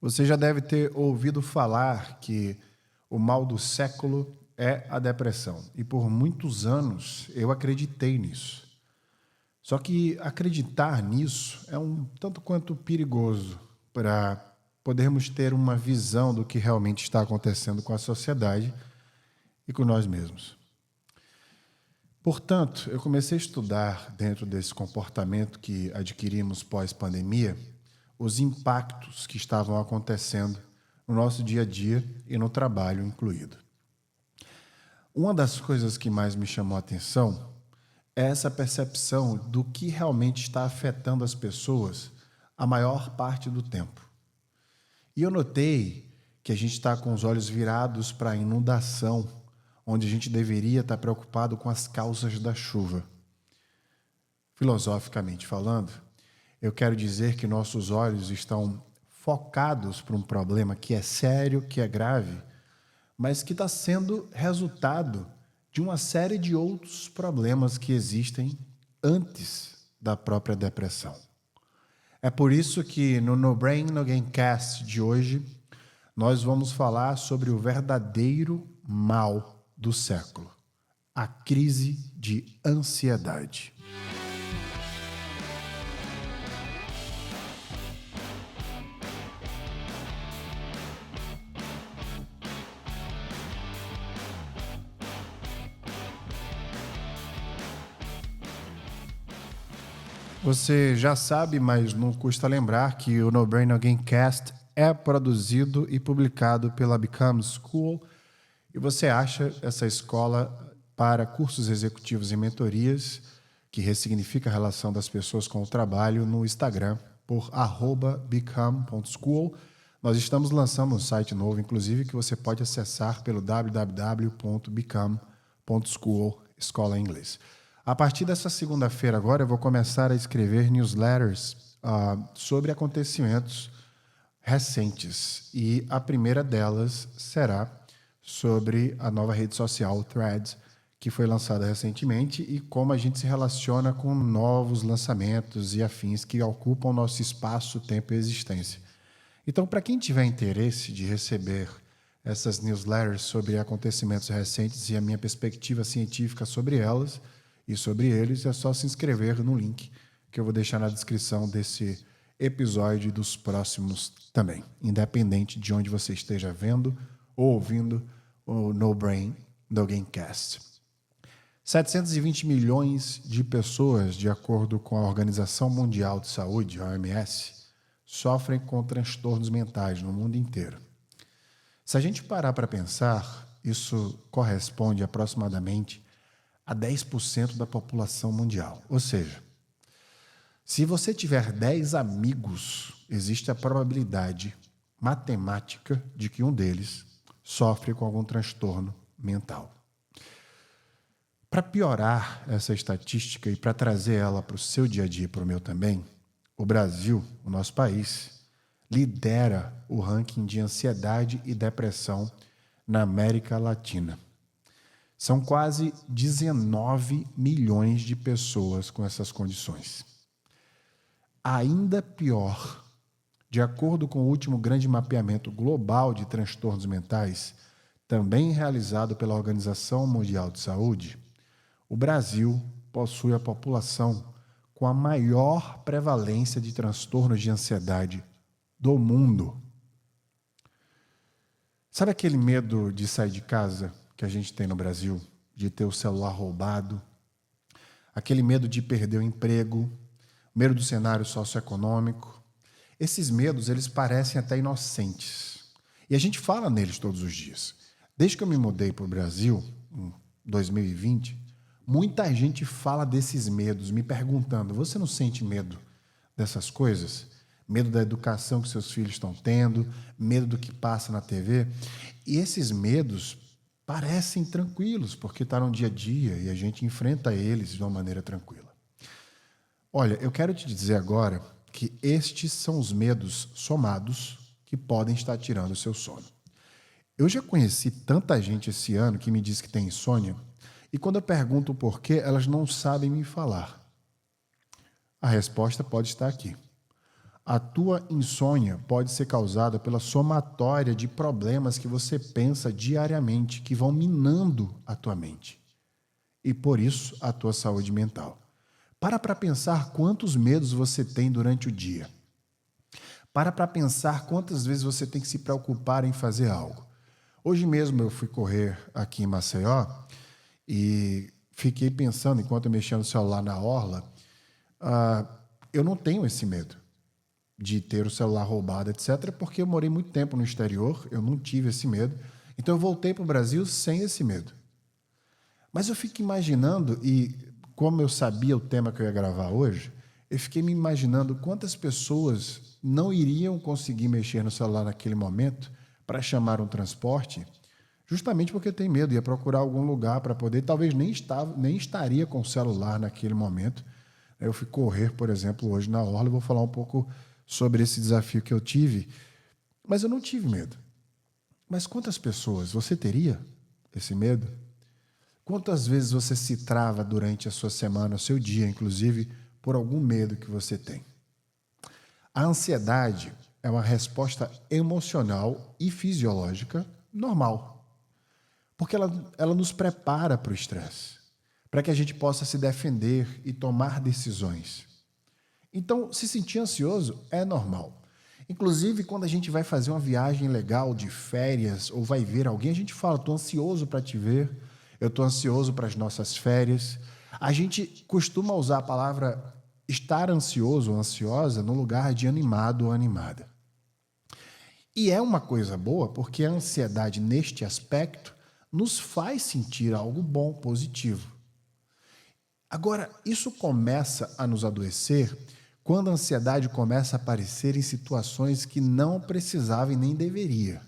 Você já deve ter ouvido falar que o mal do século é a depressão. E por muitos anos eu acreditei nisso. Só que acreditar nisso é um tanto quanto perigoso para podermos ter uma visão do que realmente está acontecendo com a sociedade e com nós mesmos. Portanto, eu comecei a estudar, dentro desse comportamento que adquirimos pós-pandemia, os impactos que estavam acontecendo no nosso dia a dia e no trabalho incluído. Uma das coisas que mais me chamou a atenção é essa percepção do que realmente está afetando as pessoas a maior parte do tempo. E eu notei que a gente está com os olhos virados para a inundação, onde a gente deveria estar preocupado com as causas da chuva. Filosoficamente falando, eu quero dizer que nossos olhos estão focados para um problema que é sério, que é grave, mas que está sendo resultado de uma série de outros problemas que existem antes da própria depressão. É por isso que no No Brain No Game Cast de hoje, nós vamos falar sobre o verdadeiro mal do século, a crise de ansiedade. Você já sabe, mas não custa lembrar que o No Brain No Game Cast é produzido e publicado pela Become School e você acha essa escola para cursos executivos e mentorias que ressignifica a relação das pessoas com o trabalho no Instagram por @become.school. Nós estamos lançando um site novo, inclusive, que você pode acessar pelo www.become.school, escola em inglês. A partir dessa segunda-feira agora, eu vou começar a escrever newsletters sobre acontecimentos recentes. E a primeira delas será sobre a nova rede social Threads, que foi lançada recentemente, e como a gente se relaciona com novos lançamentos e afins que ocupam nosso espaço, tempo e existência. Então, para quem tiver interesse de receber essas newsletters sobre acontecimentos recentes e a minha perspectiva científica sobre elas e sobre eles, é só se inscrever no link que eu vou deixar na descrição desse episódio e dos próximos também, independente de onde você esteja vendo ou ouvindo o No Brain No Gamecast. 720 milhões de pessoas, de acordo com a Organização Mundial de Saúde, a OMS, sofrem com transtornos mentais no mundo inteiro. Se a gente parar para pensar, isso corresponde aproximadamente a 10% da população mundial. Ou seja, se você tiver 10 amigos, existe a probabilidade matemática de que um deles sofre com algum transtorno mental. Para piorar essa estatística e para trazer ela para o seu dia a dia e para o meu também, o Brasil, o nosso país, lidera o ranking de ansiedade e depressão na América Latina. São quase 19 milhões de pessoas com essas condições. Ainda pior, de acordo com o último grande mapeamento global de transtornos mentais, também realizado pela Organização Mundial de Saúde, o Brasil possui a população com a maior prevalência de transtornos de ansiedade do mundo. Sabe aquele medo de sair de casa que a gente tem no Brasil, de ter o celular roubado, aquele medo de perder o emprego, medo do cenário socioeconômico? Esses medos, eles parecem até inocentes. E a gente fala neles todos os dias. Desde que eu me mudei para o Brasil, em 2020, muita gente fala desses medos, me perguntando: você não sente medo dessas coisas? Medo da educação que seus filhos estão tendo, medo do que passa na TV. E esses medos parecem tranquilos, porque está no dia a dia e a gente enfrenta eles de uma maneira tranquila. Olha, eu quero te dizer agora que estes são os medos somados que podem estar tirando o seu sono. Eu já conheci tanta gente esse ano que me diz que tem insônia, e quando eu pergunto o porquê, elas não sabem me falar. A resposta pode estar aqui. A tua insônia pode ser causada pela somatória de problemas que você pensa diariamente, que vão minando a tua mente. E por isso, a tua saúde mental. Para pensar quantos medos você tem durante o dia. Para pensar quantas vezes você tem que se preocupar em fazer algo. Hoje mesmo eu fui correr aqui em Maceió e fiquei pensando, enquanto eu mexia no celular na orla, eu não tenho esse medo de ter o celular roubado, etc., porque eu morei muito tempo no exterior, eu não tive esse medo. Então eu voltei para o Brasil sem esse medo. Mas eu fico imaginando, e como eu sabia o tema que eu ia gravar hoje, eu fiquei me imaginando quantas pessoas não iriam conseguir mexer no celular naquele momento para chamar um transporte, justamente porque tem medo, ia procurar algum lugar para poder, talvez nem estaria com o celular naquele momento. Eu fui correr, por exemplo, hoje na orla, e vou falar um pouco sobre esse desafio que eu tive, mas eu não tive medo. Mas quantas pessoas você teria esse medo? Quantas vezes você se trava durante a sua semana, o seu dia, inclusive, por algum medo que você tem? A ansiedade é uma resposta emocional e fisiológica normal, porque ela nos prepara para o estresse, para que a gente possa se defender e tomar decisões. Então, se sentir ansioso é normal. Inclusive, quando a gente vai fazer uma viagem legal de férias ou vai ver alguém, a gente fala, estou ansioso para te ver, eu estou ansioso para as nossas férias. A gente costuma usar a palavra estar ansioso ou ansiosa no lugar de animado ou animada. E é uma coisa boa porque a ansiedade, neste aspecto, nos faz sentir algo bom, positivo. Agora, isso começa a nos adoecer quando a ansiedade começa a aparecer em situações que não precisava e nem deveria.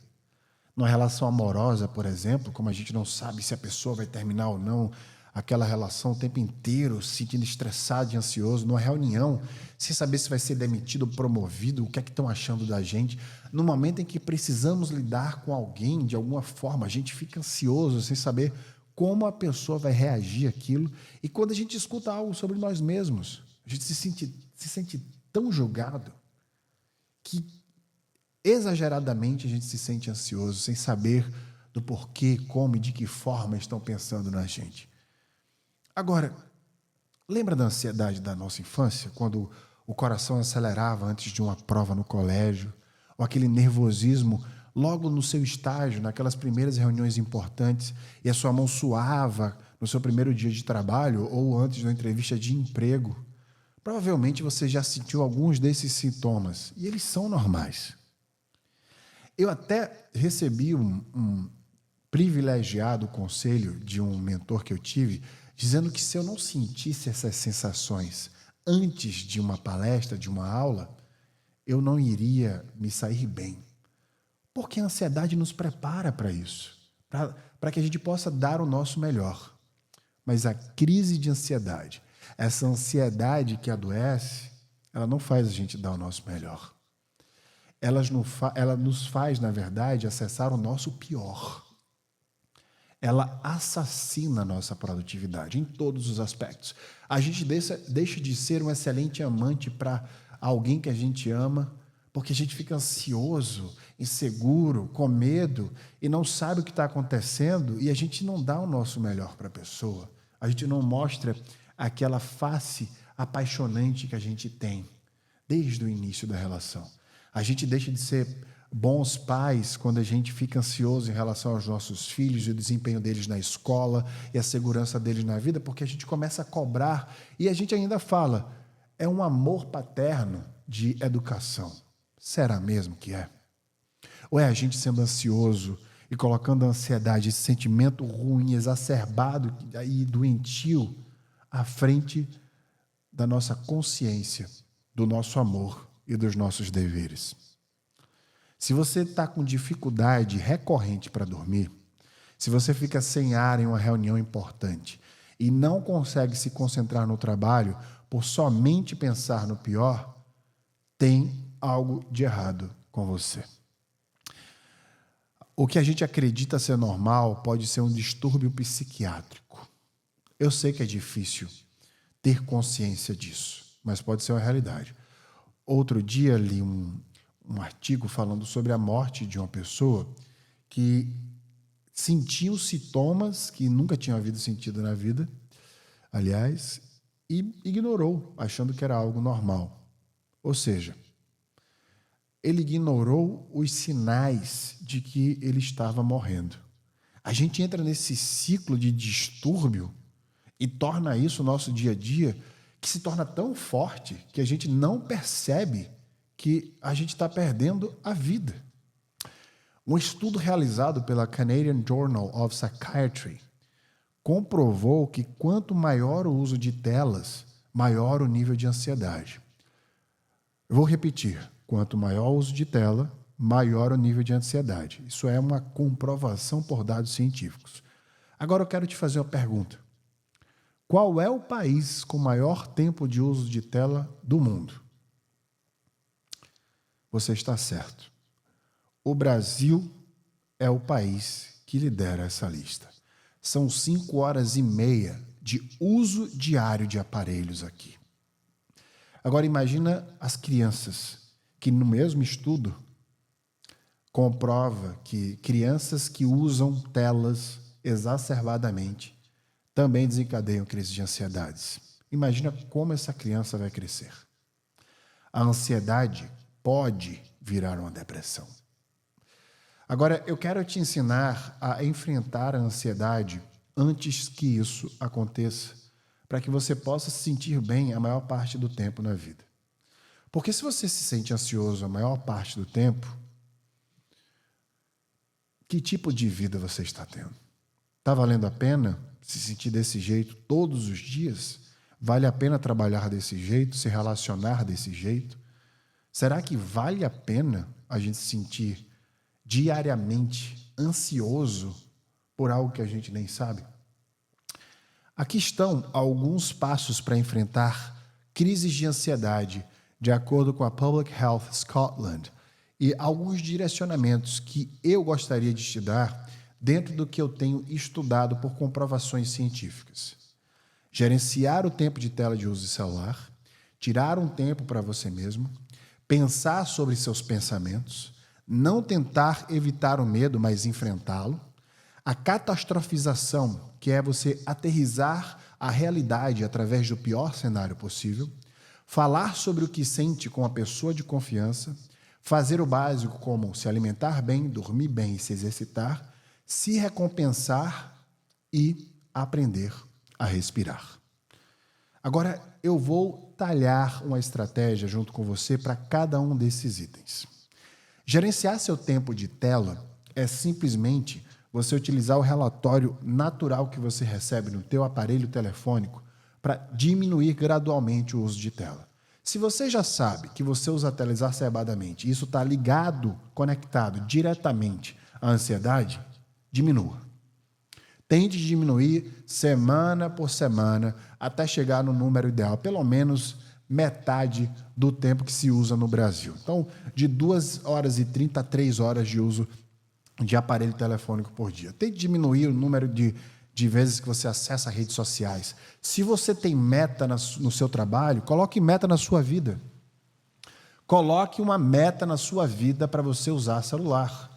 Numa relação amorosa, por exemplo, como a gente não sabe se a pessoa vai terminar ou não aquela relação o tempo inteiro, se sentindo estressado e ansioso, numa reunião, sem saber se vai ser demitido ou promovido, o que é que estão achando da gente. No momento em que precisamos lidar com alguém, de alguma forma, a gente fica ansioso, sem saber como a pessoa vai reagir àquilo. E quando a gente escuta algo sobre nós mesmos, a gente se sente tão julgado que exageradamente a gente se sente ansioso, sem saber do porquê, como e de que forma estão pensando na gente. Agora, lembra da ansiedade da nossa infância, quando o coração acelerava antes de uma prova no colégio, ou aquele nervosismo logo no seu estágio, naquelas primeiras reuniões importantes, e a sua mão suava no seu primeiro dia de trabalho ou antes de uma entrevista de emprego? Provavelmente você já sentiu alguns desses sintomas, e eles são normais. Eu até recebi um privilegiado conselho de um mentor que eu tive, dizendo que se eu não sentisse essas sensações antes de uma palestra, de uma aula, eu não iria me sair bem. Porque a ansiedade nos prepara para isso, para que a gente possa dar o nosso melhor. Mas a crise de ansiedade, essa ansiedade que adoece, ela não faz a gente dar o nosso melhor. Ela nos faz, na verdade, acessar o nosso pior. Ela assassina a nossa produtividade em todos os aspectos. A gente deixa de ser um excelente amante para alguém que a gente ama, porque a gente fica ansioso, inseguro, com medo e não sabe o que está acontecendo, e a gente não dá o nosso melhor para a pessoa. A gente não mostra aquela face apaixonante que a gente tem desde o início da relação. A gente deixa de ser bons pais quando a gente fica ansioso em relação aos nossos filhos e o desempenho deles na escola e a segurança deles na vida, porque a gente começa a cobrar e a gente ainda fala, é um amor paterno de educação. Será mesmo que é? Ou é a gente sendo ansioso e colocando a ansiedade, esse sentimento ruim, exacerbado e doentio à frente da nossa consciência, do nosso amor e dos nossos deveres? Se você está com dificuldade recorrente para dormir, se você fica sem ar em uma reunião importante e não consegue se concentrar no trabalho por somente pensar no pior, tem algo de errado com você. O que a gente acredita ser normal pode ser um distúrbio psiquiátrico. Eu sei que é difícil ter consciência disso, mas pode ser uma realidade. outro dia li um artigo falando sobre a morte de uma pessoa que sentia os sintomas que nunca tinha havido sentido na vida, aliás, e ignorou, achando que era algo normal. Ou seja, ele ignorou os sinais de que ele estava morrendo. A gente entra nesse ciclo de distúrbio e torna isso o nosso dia a dia, que se torna tão forte que a gente não percebe que a gente está perdendo a vida. Um estudo realizado pela Canadian Journal of Psychiatry comprovou que quanto maior o uso de telas, maior o nível de ansiedade. Eu vou repetir. Quanto maior o uso de tela, maior o nível de ansiedade. Isso é uma comprovação por dados científicos. Agora eu quero te fazer uma pergunta. Qual é o país com maior tempo de uso de tela do mundo? Você está certo. O Brasil é o país que lidera essa lista. São 5 horas e meia de uso diário de aparelhos aqui. Agora imagina as crianças, que no mesmo estudo comprova que crianças que usam telas exacerbadamente também desencadeiam crises de ansiedades. Imagina como essa criança vai crescer. A ansiedade pode virar uma depressão. Agora, eu quero te ensinar a enfrentar a ansiedade antes que isso aconteça, para que você possa se sentir bem a maior parte do tempo na vida. Porque se você se sente ansioso a maior parte do tempo, que tipo de vida você está tendo? Está valendo a pena se sentir desse jeito todos os dias? Vale a pena trabalhar desse jeito, se relacionar desse jeito? Será que vale a pena a gente se sentir diariamente ansioso por algo que a gente nem sabe? Aqui estão alguns passos para enfrentar crises de ansiedade, de acordo com a Public Health Scotland, e alguns direcionamentos que eu gostaria de te dar dentro do que eu tenho estudado por comprovações científicas. Gerenciar o tempo de tela de uso de celular, tirar um tempo para você mesmo, pensar sobre seus pensamentos, não tentar evitar o medo, mas enfrentá-lo, a catastrofização, que é você aterrissar a realidade através do pior cenário possível, falar sobre o que sente com a pessoa de confiança, fazer o básico como se alimentar bem, dormir bem e se exercitar, se recompensar e aprender a respirar. Agora, eu vou talhar uma estratégia junto com você para cada um desses itens. Gerenciar seu tempo de tela é simplesmente você utilizar o relatório natural que você recebe no teu aparelho telefônico para diminuir gradualmente o uso de tela. Se você já sabe que você usa a tela exacerbadamente e isso está ligado, conectado diretamente à ansiedade, diminua. Tente diminuir semana por semana até chegar no número ideal, pelo menos metade do tempo que se usa no Brasil. Então, de 2 horas e 30 a 3 horas de uso de aparelho telefônico por dia. Tente diminuir o número de vezes que você acessa redes sociais. Se você tem meta no seu trabalho, coloque meta na sua vida. Coloque uma meta na sua vida para você usar celular,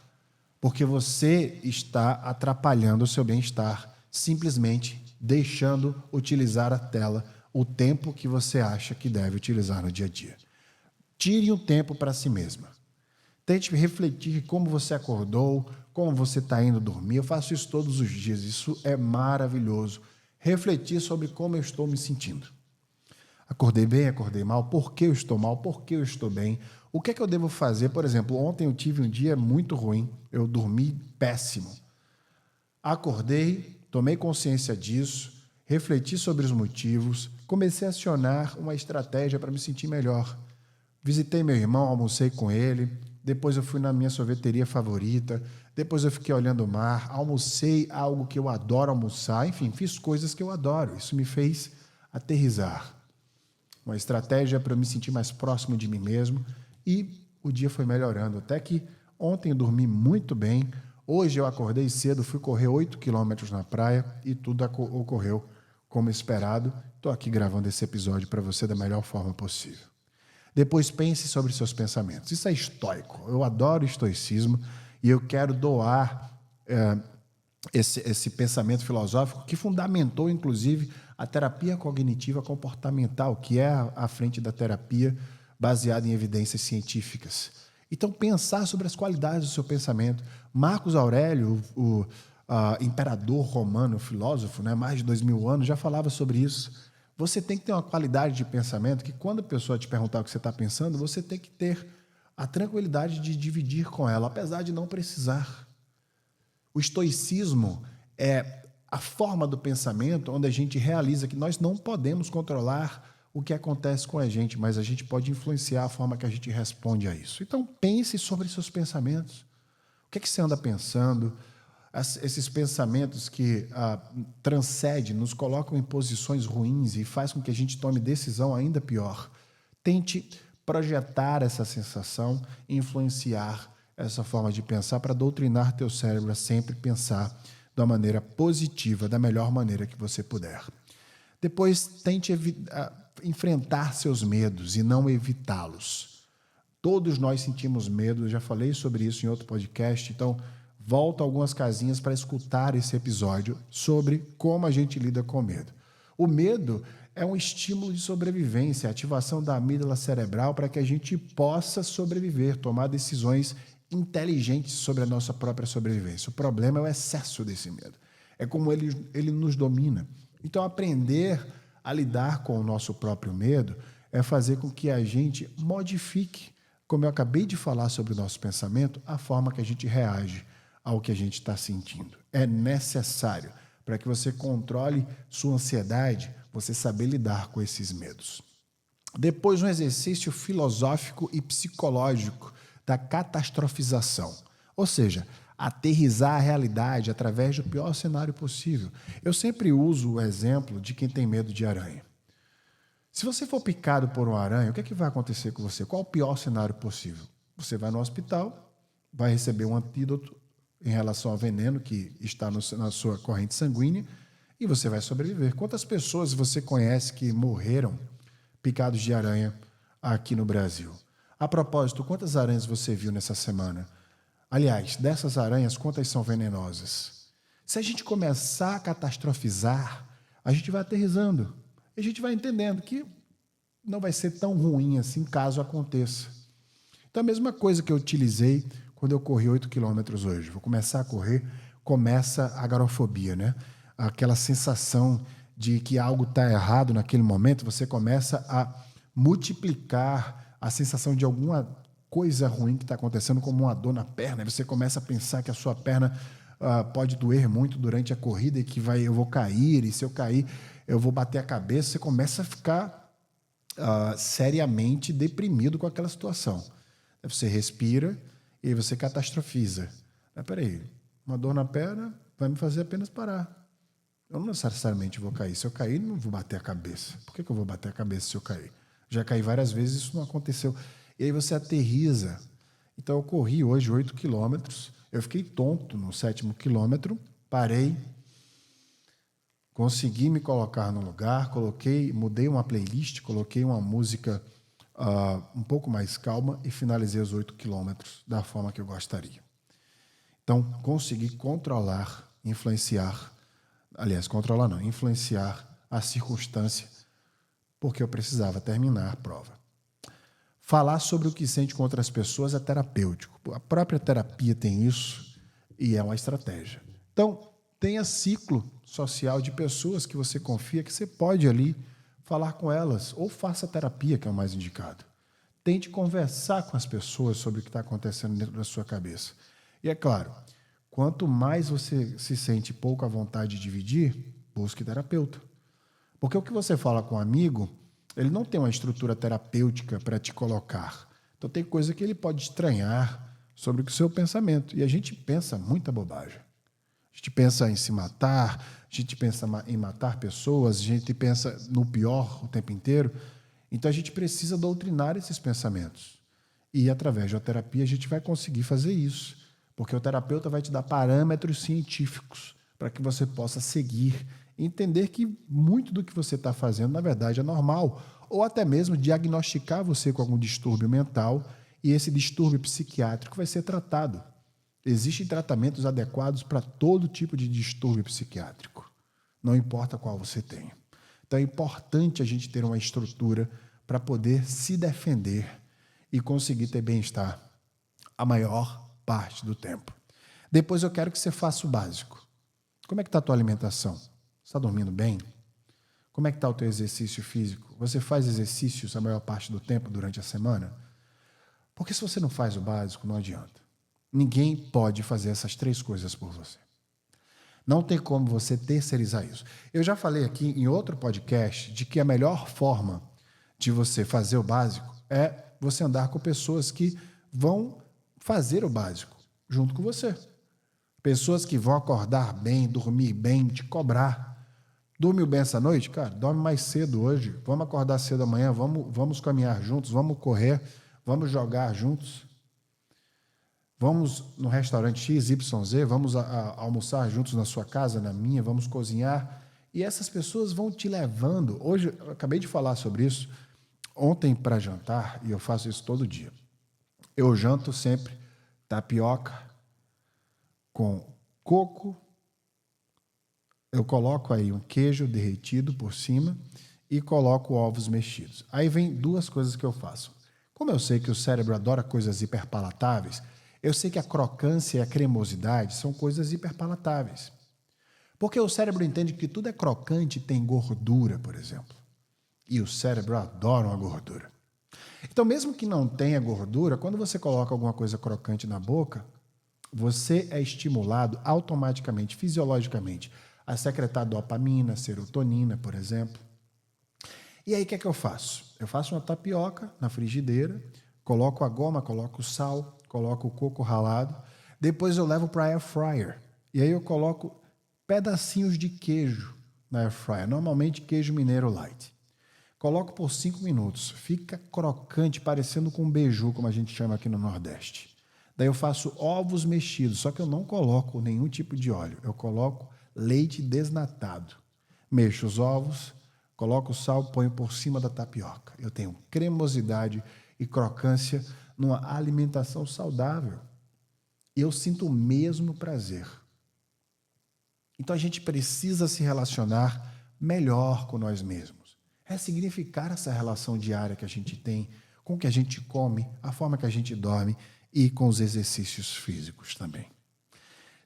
porque você está atrapalhando o seu bem-estar, simplesmente deixando utilizar a tela o tempo que você acha que deve utilizar no dia a dia. Tire um tempo para si mesma. Tente refletir como você acordou, como você está indo dormir. Eu faço isso todos os dias, isso é maravilhoso. Refletir sobre como eu estou me sentindo. Acordei bem, acordei mal, por que eu estou mal, por que eu estou bem, o que é que eu devo fazer? Por exemplo, ontem eu tive um dia muito ruim, eu dormi péssimo. Acordei, tomei consciência disso, refleti sobre os motivos, comecei a acionar uma estratégia para me sentir melhor. Visitei meu irmão, almocei com ele, depois eu fui na minha sorveteria favorita, depois eu fiquei olhando o mar, almocei algo que eu adoro almoçar, enfim, fiz coisas que eu adoro. Isso me fez aterrissar. Uma estratégia para eu me sentir mais próximo de mim mesmo e o dia foi melhorando. Até que ontem eu dormi muito bem, hoje eu acordei cedo, fui correr 8 quilômetros na praia e tudo ocorreu como esperado. Estou aqui gravando esse episódio para você da melhor forma possível. Depois pense sobre seus pensamentos. Isso é estoico. Eu adoro o estoicismo e eu quero doar esse pensamento filosófico que fundamentou, inclusive, a terapia cognitiva comportamental, que é à frente da terapia baseada em evidências científicas. Então, pensar sobre as qualidades do seu pensamento. Marcos Aurélio, o imperador romano, filósofo, né, mais de 2000 anos, já falava sobre isso. Você tem que ter uma qualidade de pensamento que, quando a pessoa te perguntar o que você está pensando, você tem que ter a tranquilidade de dividir com ela, apesar de não precisar. O estoicismo é a forma do pensamento onde a gente realiza que nós não podemos controlar o que acontece com a gente, mas a gente pode influenciar a forma que a gente responde a isso. Então, pense sobre seus pensamentos. O que é que você anda pensando? Esses pensamentos que transcendem, nos colocam em posições ruins e faz com que a gente tome decisão ainda pior. Tente projetar essa sensação e influenciar essa forma de pensar para doutrinar teu cérebro a sempre pensar de uma maneira positiva, da melhor maneira que você puder. Depois, tente enfrentar seus medos e não evitá-los. Todos nós sentimos medo, eu já falei sobre isso em outro podcast, então volta algumas casinhas para escutar esse episódio sobre como a gente lida com o medo. O medo é um estímulo de sobrevivência, ativação da amígdala cerebral para que a gente possa sobreviver, tomar decisões inteligentes sobre a nossa própria sobrevivência. O problema é o excesso desse medo. É como ele nos domina. Então, aprender a lidar com o nosso próprio medo é fazer com que a gente modifique, como eu acabei de falar sobre o nosso pensamento, a forma que a gente reage ao que a gente está sentindo. É necessário para que você controle sua ansiedade, você saber lidar com esses medos. Depois, um exercício filosófico e psicológico da catastrofização, ou seja, aterrissar a realidade através do pior cenário possível. Eu sempre uso o exemplo de quem tem medo de aranha. Se você for picado por uma aranha, o que é que vai acontecer com você? Qual o pior cenário possível? Você vai no hospital, vai receber um antídoto em relação ao veneno que está na sua corrente sanguínea e você vai sobreviver. Quantas pessoas você conhece que morreram picados de aranha aqui no Brasil? A propósito, quantas aranhas você viu nessa semana? Aliás, dessas aranhas, quantas são venenosas? Se a gente começar a catastrofizar, a gente vai aterrissando. E a gente vai entendendo que não vai ser tão ruim assim caso aconteça. Então, a mesma coisa que eu utilizei quando eu corri 8 quilômetros hoje. Vou começar a correr, começa a agorafobia, né? Aquela sensação de que algo está errado naquele momento, você começa a multiplicar a sensação de alguma coisa ruim que está acontecendo, como uma dor na perna. Você começa a pensar que a sua perna pode doer muito durante a corrida e que eu vou cair, e se eu cair, eu vou bater a cabeça. Você começa a ficar seriamente deprimido com aquela situação. Aí você respira e você catastrofiza. Mas peraí, uma dor na perna vai me fazer apenas parar. Eu não necessariamente vou cair. Se eu cair, não vou bater a cabeça. Por que eu vou bater a cabeça se eu cair? Já caí várias vezes, isso não aconteceu. E aí você aterriza. Então, eu corri hoje 8 quilômetros. Eu fiquei tonto no 7º quilômetro. Parei. Consegui me colocar no lugar. Mudei uma playlist, coloquei uma música um pouco mais calma e finalizei os 8 quilômetros da forma que eu gostaria. Então, consegui influenciar a circunstância, porque eu precisava terminar a prova. Falar sobre o que sente com outras pessoas é terapêutico. A própria terapia tem isso e é uma estratégia. Então, tenha ciclo social de pessoas que você confia, que você pode ali falar com elas, ou faça terapia, que é o mais indicado. Tente conversar com as pessoas sobre o que está acontecendo dentro da sua cabeça. E é claro, quanto mais você se sente pouco à vontade de dividir, busque terapeuta. Porque o que você fala com um amigo, ele não tem uma estrutura terapêutica para te colocar. Então tem coisa que ele pode estranhar sobre o seu pensamento. E a gente pensa muita bobagem. A gente pensa em se matar, a gente pensa em matar pessoas, a gente pensa no pior o tempo inteiro. Então a gente precisa doutrinar esses pensamentos. E através da terapia a gente vai conseguir fazer isso. Porque o terapeuta vai te dar parâmetros científicos para que você possa seguir e entender que muito do que você está fazendo, na verdade, é normal. ou até mesmo diagnosticar você com algum distúrbio mental e esse distúrbio psiquiátrico vai ser tratado. Existem tratamentos adequados para todo tipo de distúrbio psiquiátrico, não importa qual você tenha. Então é importante a gente ter uma estrutura para poder se defender e conseguir ter bem-estar a maior parte do tempo. Depois eu quero que você faça o básico. Como é que está a tua alimentação? Você está dormindo bem? Como é que está o teu exercício físico? Você faz exercícios a maior parte do tempo durante a semana? Porque se você não faz o básico, não adianta. Ninguém pode fazer essas 3 coisas por você. Não tem como você terceirizar isso. Eu já falei aqui em outro podcast de que a melhor forma de você fazer o básico é você andar com pessoas que vão fazer o básico junto com você. Pessoas que vão acordar bem, dormir bem, te cobrar. Dormiu bem essa noite? Cara, dorme mais cedo hoje. Vamos acordar cedo amanhã, vamos caminhar juntos, vamos correr, vamos jogar juntos. Vamos no restaurante XYZ, vamos almoçar juntos na sua casa, na minha, vamos cozinhar. E essas pessoas vão te levando. Hoje, eu acabei de falar sobre isso, ontem para jantar, e eu faço isso todo dia. Eu janto sempre tapioca com coco, eu coloco aí um queijo derretido por cima e coloco ovos mexidos. Aí vem 2 coisas que eu faço. Como eu sei que o cérebro adora coisas hiperpalatáveis, eu sei que a crocância e a cremosidade são coisas hiperpalatáveis. Porque o cérebro entende que tudo é crocante e tem gordura, por exemplo. E o cérebro adora uma gordura. Então, mesmo que não tenha gordura, quando você coloca alguma coisa crocante na boca, você é estimulado automaticamente, fisiologicamente, a secretar dopamina, serotonina, por exemplo. E aí, o que é que eu faço? Eu faço uma tapioca na frigideira, coloco a goma, coloco o sal, coloco o coco ralado, depois eu levo para a air fryer. E aí eu coloco pedacinhos de queijo na air fryer, normalmente queijo mineiro light. Coloco por 5 minutos, fica crocante, parecendo com um beiju, como a gente chama aqui no Nordeste. Daí eu faço ovos mexidos, só que eu não coloco nenhum tipo de óleo, eu coloco leite desnatado. Mexo os ovos, coloco o sal, ponho por cima da tapioca. Eu tenho cremosidade e crocância numa alimentação saudável. Eu sinto o mesmo prazer. Então a gente precisa se relacionar melhor com nós mesmos. Ressignificar essa relação diária que a gente tem com o que a gente come, a forma que a gente dorme e com os exercícios físicos também.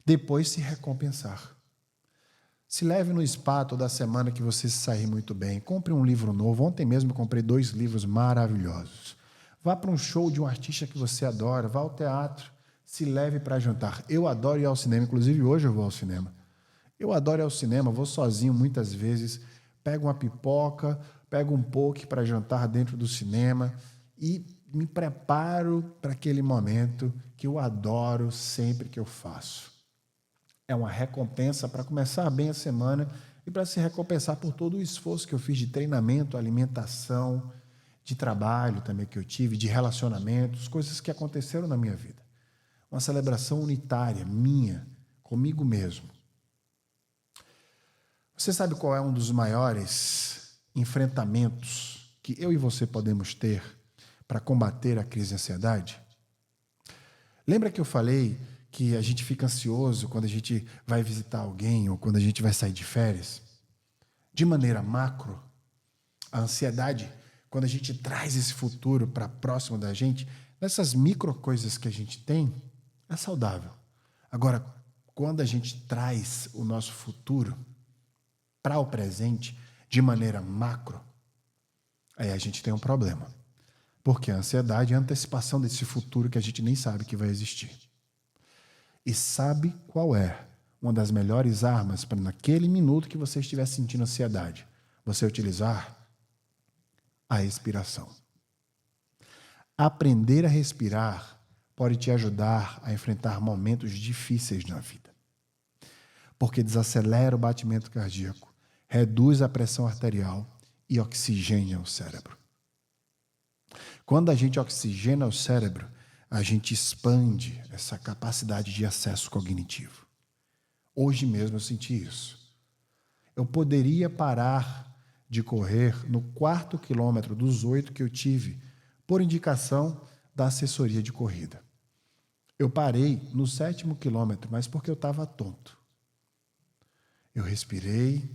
Depois se recompensar. Se leve no spa toda semana que você se sair muito bem. Compre um livro novo. Ontem mesmo eu comprei 2 livros maravilhosos. Vá para um show de um artista que você adora. Vá ao teatro. Se leve para jantar. Eu adoro ir ao cinema. Inclusive, hoje eu vou ao cinema. Eu adoro ir ao cinema. Vou sozinho muitas vezes. Pego uma pipoca, pego um poke para jantar dentro do cinema e me preparo para aquele momento que eu adoro sempre que eu faço. É uma recompensa para começar bem a semana e para se recompensar por todo o esforço que eu fiz de treinamento, alimentação, de trabalho também que eu tive, de relacionamentos, coisas que aconteceram na minha vida. Uma celebração unitária, minha, comigo mesmo. Você sabe qual é um dos maiores enfrentamentos que eu e você podemos ter para combater a crise de ansiedade? Lembra que eu falei que a gente fica ansioso quando a gente vai visitar alguém ou quando a gente vai sair de férias? De maneira macro, a ansiedade, quando a gente traz esse futuro para próximo da gente, nessas micro coisas que a gente tem, é saudável. Agora, quando a gente traz o nosso futuro para o presente, de maneira macro, aí a gente tem um problema. Porque a ansiedade é a antecipação desse futuro que a gente nem sabe que vai existir. E sabe qual é uma das melhores armas para naquele minuto que você estiver sentindo ansiedade, você utilizar a respiração. Aprender a respirar pode te ajudar a enfrentar momentos difíceis na vida. Porque desacelera o batimento cardíaco, reduz a pressão arterial e oxigena o cérebro. Quando a gente oxigena o cérebro, a gente expande essa capacidade de acesso cognitivo. Hoje mesmo eu senti isso. Eu poderia parar de correr no 4º quilômetro dos 8 que eu tive, por indicação da assessoria de corrida. Eu parei no 7º quilômetro, mas porque eu estava tonto. Eu respirei,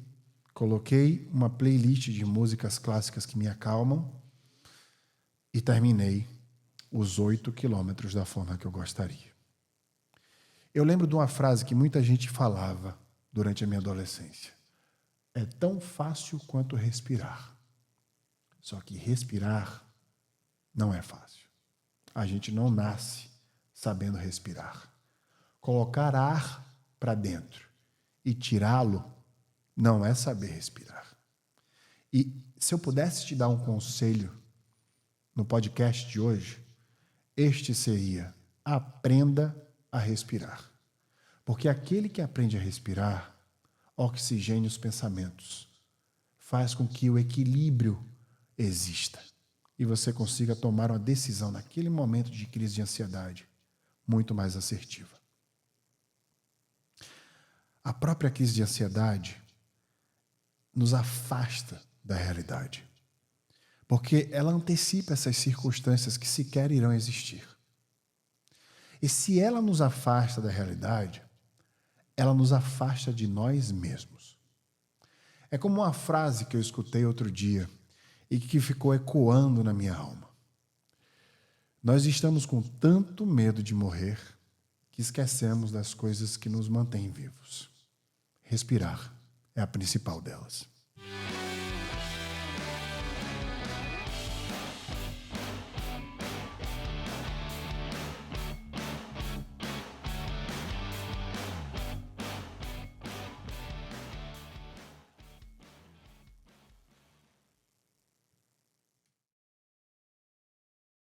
coloquei uma playlist de músicas clássicas que me acalmam e terminei os 8 quilômetros da forma que eu gostaria. Eu lembro de uma frase que muita gente falava durante a minha adolescência. É tão fácil quanto respirar. Só que respirar não é fácil. A gente não nasce sabendo respirar. Colocar ar para dentro e tirá-lo não é saber respirar. E se eu pudesse te dar um conselho no podcast de hoje, este seria: aprenda a respirar. Porque aquele que aprende a respirar oxigênia os pensamentos, faz com que o equilíbrio exista e você consiga tomar uma decisão naquele momento de crise de ansiedade muito mais assertiva. A própria crise de ansiedade nos afasta da realidade, porque ela antecipa essas circunstâncias que sequer irão existir. E se ela nos afasta da realidade, ela nos afasta de nós mesmos. É como uma frase que eu escutei outro dia e que ficou ecoando na minha alma. Nós estamos com tanto medo de morrer que esquecemos das coisas que nos mantêm vivos. Respirar é a principal delas.